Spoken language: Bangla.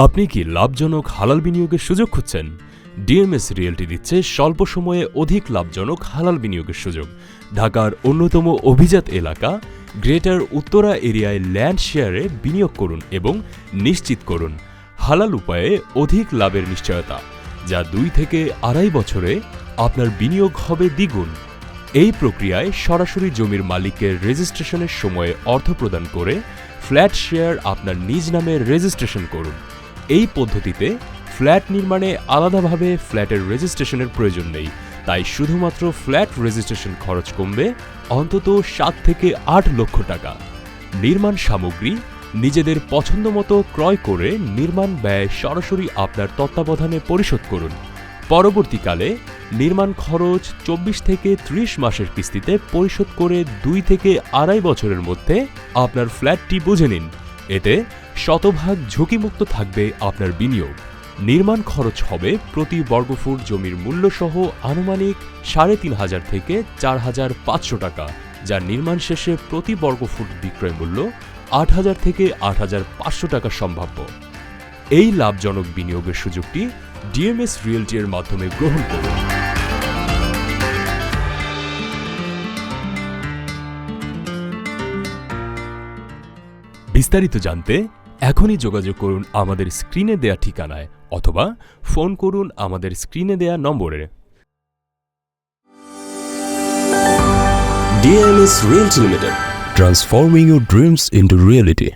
আপনি কি লাভজনক হালাল বিনিয়োগের সুযোগ খুঁজছেন? ডিএমএস রিয়েলটি দিচ্ছে স্বল্প সময়ে অধিক লাভজনক হালাল বিনিয়োগের সুযোগ। ঢাকার অন্যতম অভিজাত এলাকা গ্রেটার উত্তরা এরিয়ায় ল্যান্ড শেয়ারে বিনিয়োগ করুন এবং নিশ্চিত করুন হালাল উপায়ে অধিক লাভের নিশ্চয়তা, যা 2 থেকে 2.5 বছরে আপনার বিনিয়োগ হবে দ্বিগুণ। এই প্রক্রিয়ায় সরাসরি জমির মালিকের রেজিস্ট্রেশনের সময়ে অর্থ প্রদান করে ফ্ল্যাট শেয়ার আপনার নিজ নামে রেজিস্ট্রেশন করুন। এই পদ্ধতিতে ফ্ল্যাট নির্মাণে আলাদাভাবে ফ্ল্যাটের রেজিস্ট্রেশনের প্রয়োজন নেই, তাই শুধুমাত্র ফ্ল্যাট রেজিস্ট্রেশন খরচ কমবে অন্তত 7 থেকে 8 লক্ষ টাকা। নির্মাণ সামগ্রী নিজেদের পছন্দমতো ক্রয় করে নির্মাণ ব্যয় সরাসরি আপনার তত্ত্বাবধানে পরিশোধ করুন। পরবর্তীকালে নির্মাণ খরচ 24 থেকে 30 মাসের কিস্তিতে পরিশোধ করে 2 থেকে 2.5 বছরের মধ্যে আপনার ফ্ল্যাটটি বুঝে নিন। এতে শতভাগ ঝুঁকিমুক্ত থাকবে আপনার বিনিয়োগ। নির্মাণ খরচ হবে প্রতি বর্গফুট জমির মূল্যসহ আনুমানিক 3,500 থেকে 4,500 টাকা, যা নির্মাণ শেষে প্রতি বর্গফুট বিক্রয় মূল্য 8,000 থেকে 8,500 টাকা সম্ভাব্য। এই লাভজনক বিনিয়োগের সুযোগটি ডিএমএস রিয়েলটি এর মাধ্যমে গ্রহণ করুন। বিস্তারিত জানতে এখনই যোগাযোগ করুন আমাদের স্ক্রিনে দেয়া ঠিকানায় অথবা ফোন করুন আমাদের স্ক্রিনে দেয়া নম্বরে। DMS Realty Limited, transforming your dreams into reality.